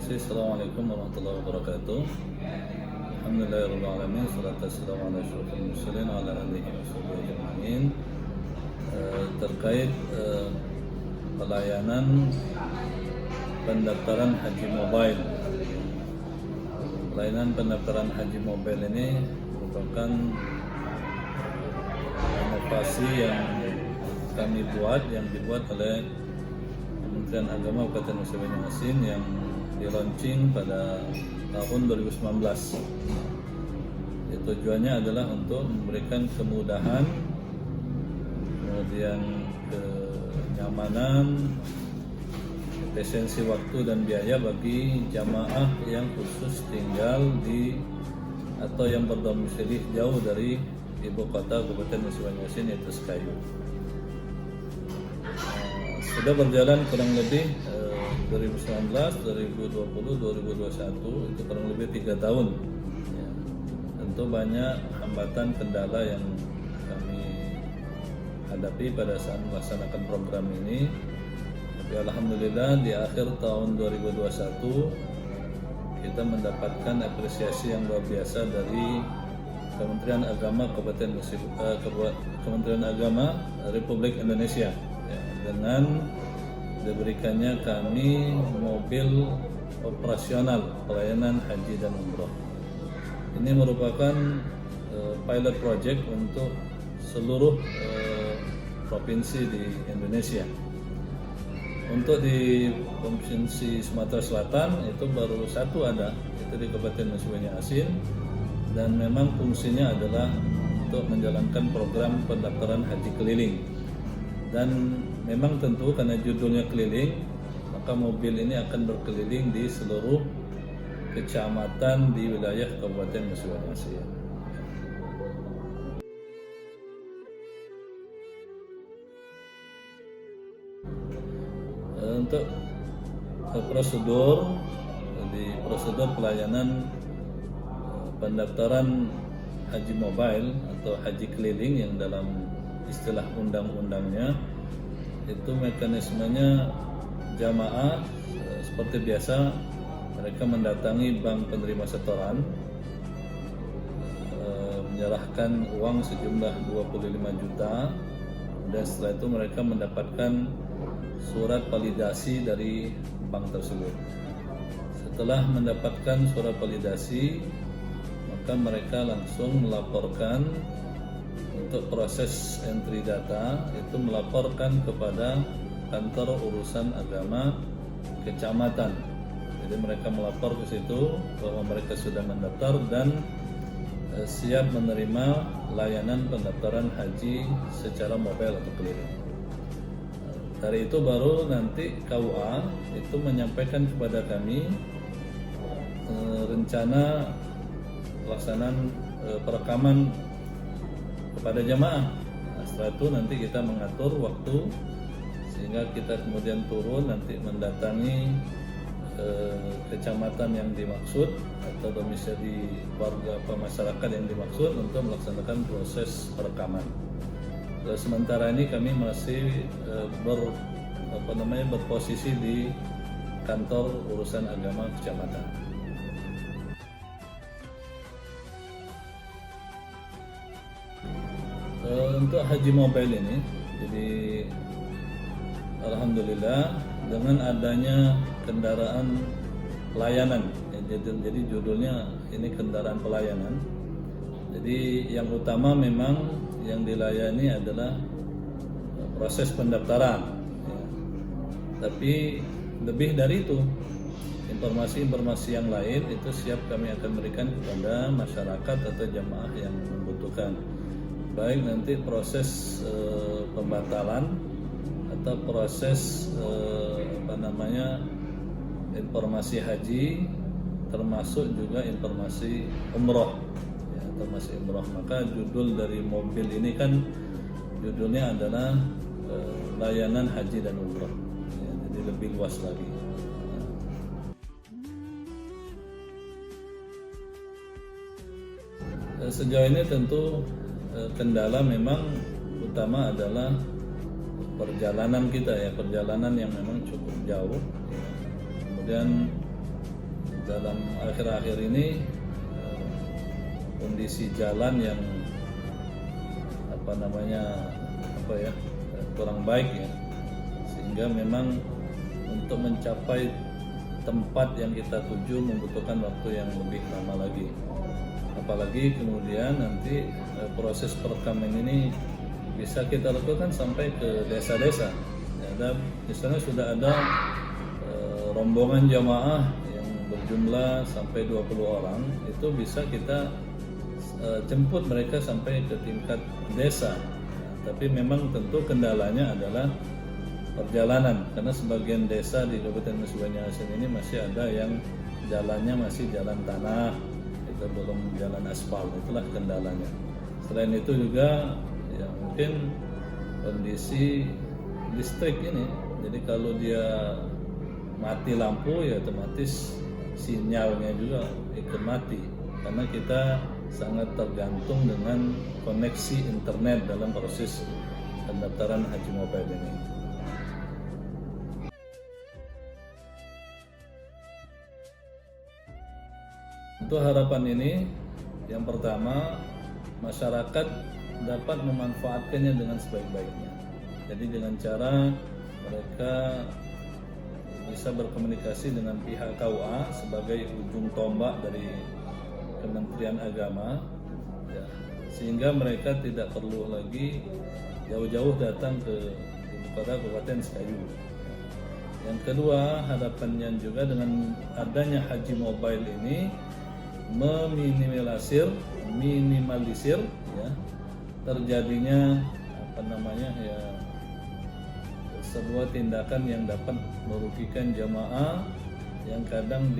Assalamualaikum warahmatullahi wabarakatuh. Alhamdulillahirrahmanirrahim. Salatu wassalamu ala asyrofil mursalin wa ala alihi washabihi ajma'in. Terkait pelayanan pendaftaran haji mobile. Pelayanan pendaftaran haji mobile ini merupakan inovasi yang kami buat, yang dibuat oleh Kementerian Agama Kabupaten Nusa Tenggara Asin yang di-launching pada tahun 2019. Tujuannya adalah untuk memberikan kemudahan, kemudian kenyamanan, efisiensi waktu dan biaya bagi jamaah yang khusus tinggal di atau yang berdomisili jauh dari ibu kota Kabupaten Nusa Tenggara Asin, yaitu Sekayu. Sudah berjalan kurang lebih 2019, 2020, 2021, itu kurang lebih 3 tahun. Ya. Tentu banyak hambatan kendala yang kami hadapi pada saat melaksanakan program ini. Tapi alhamdulillah di akhir tahun 2021 kita mendapatkan apresiasi yang luar biasa dari Kementerian Agama Kementerian Agama Republik Indonesia. Ya, dengan diberikannya kami mobil operasional pelayanan haji dan umroh. Ini merupakan pilot project untuk seluruh provinsi di Indonesia. Untuk di Provinsi Sumatera Selatan itu baru satu ada, itu di Kabupaten Nusa Tenggara Asin, dan memang fungsinya adalah untuk menjalankan program pendaftaran haji keliling. Dan memang tentu karena judulnya keliling, maka mobil ini akan berkeliling di seluruh kecamatan di wilayah Kabupaten Nusa Tenggara Asin. Untuk prosedur pelayanan pendaftaran haji mobile atau haji keliling yang dalam istilah undang-undangnya itu mekanismenya jamaah seperti biasa mereka mendatangi bank penerima setoran, menyerahkan uang sejumlah 25 juta, dan setelah itu mereka mendapatkan surat validasi dari bank tersebut. Setelah mendapatkan surat validasi, maka mereka langsung melaporkan untuk proses entry data, itu melaporkan kepada kantor urusan agama kecamatan. Jadi mereka melapor ke situ bahwa mereka sudah mendaftar dan siap menerima layanan pendaftaran haji secara mobile atau keliling. Dari itu baru nanti KUA itu menyampaikan kepada kami rencana pelaksanaan perekaman kepada jamaah. Nah, setelah itu nanti kita mengatur waktu sehingga kita kemudian turun nanti mendatangi kecamatan yang dimaksud atau domisili warga masyarakat yang dimaksud untuk melaksanakan proses perekaman. Sementara ini kami masih berposisi di kantor urusan agama kecamatan. Untuk haji mobile ini, jadi alhamdulillah dengan adanya kendaraan pelayanan, jadi judulnya ini kendaraan pelayanan. Jadi yang utama memang yang dilayani adalah proses pendaftaran, ya. Tapi lebih dari itu, informasi-informasi yang lain itu siap kami akan berikan kepada masyarakat atau jamaah yang membutuhkan. Baik nanti proses pembatalan atau proses informasi haji, termasuk juga informasi umroh, ya, informasi umroh. Maka judul dari mobil ini kan judulnya adalah layanan haji dan umroh, ya, jadi lebih luas lagi. Sejauh ini tentu kendala memang utama adalah perjalanan kita, ya, perjalanan yang memang cukup jauh. Kemudian dalam akhir-akhir ini kondisi jalan yang kurang baik ya, sehingga memang untuk mencapai tempat yang kita tuju membutuhkan waktu yang lebih lama lagi. Apalagi kemudian nanti proses perekaman ini bisa kita lakukan sampai ke desa-desa. Ya, misalnya sudah ada rombongan jamaah yang berjumlah sampai 20 orang, itu bisa kita jemput mereka sampai ke tingkat desa. Tapi memang tentu kendalanya adalah perjalanan, karena sebagian desa di Kabupaten Musi Banyu ini masih ada yang jalannya masih jalan tanah, itu belum jalan aspal, itulah kendalanya. Selain itu juga ya mungkin kondisi listrik ini, jadi kalau dia mati lampu ya otomatis sinyalnya juga ikut mati, karena kita sangat tergantung dengan koneksi internet dalam proses pendaftaran haji mobile ini. Untuk harapan ini, yang pertama, masyarakat dapat memanfaatkannya dengan sebaik-baiknya. Jadi dengan cara mereka bisa berkomunikasi dengan pihak KUA sebagai ujung tombak dari Kementerian Agama, ya, sehingga mereka tidak perlu lagi jauh-jauh datang ke ibu kota Kabupaten Sekayu. Yang kedua, harapannya juga dengan adanya haji mobile ini minimalisir ya terjadinya sebuah tindakan yang dapat merugikan jamaah yang kadang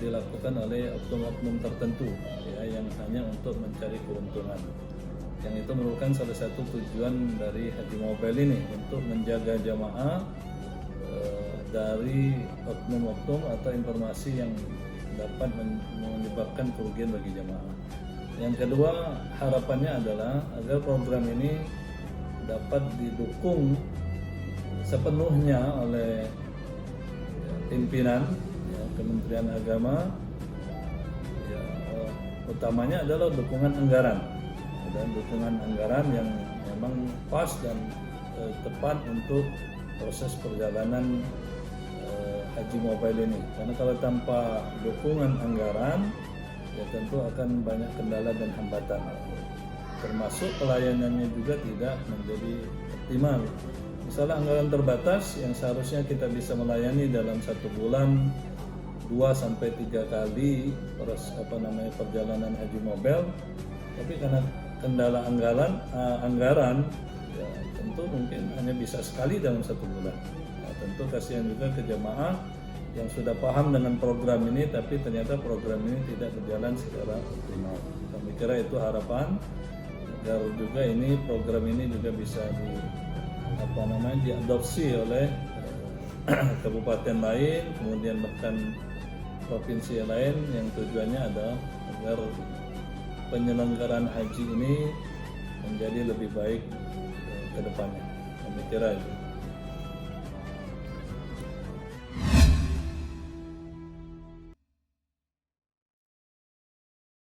dilakukan oleh oknum-oknum tertentu ya, yang hanya untuk mencari keuntungan. Yang itu merupakan salah satu tujuan dari haji mobile ini, untuk menjaga jamaah dari oknum-oknum atau informasi yang dapat menyebabkan kerugian bagi jamaah. Yang kedua, harapannya adalah agar program ini dapat didukung sepenuhnya oleh pimpinan ya, Kementerian Agama. Ya, utamanya adalah dukungan anggaran, dan dukungan anggaran yang memang pas dan tepat untuk proses perjalanan haji mobile ini. Karena kalau tanpa dukungan anggaran, ya tentu akan banyak kendala dan hambatan, termasuk pelayanannya juga tidak menjadi optimal. Misalnya anggaran terbatas yang seharusnya kita bisa melayani dalam 1 bulan 2-3 kali perjalanan haji mobile, tapi karena kendala anggaran ya tentu mungkin hanya bisa sekali dalam 1 bulan. Tentu kasihan juga ke jamaah yang sudah paham dengan program ini, tapi ternyata program ini tidak berjalan secara optimal. Kami kira itu harapan agar juga ini program ini juga bisa diadopsi oleh kabupaten lain, kemudian bahkan provinsi lain, yang tujuannya adalah agar penyelenggaraan haji ini menjadi lebih baik ke depannya. Kami kira itu.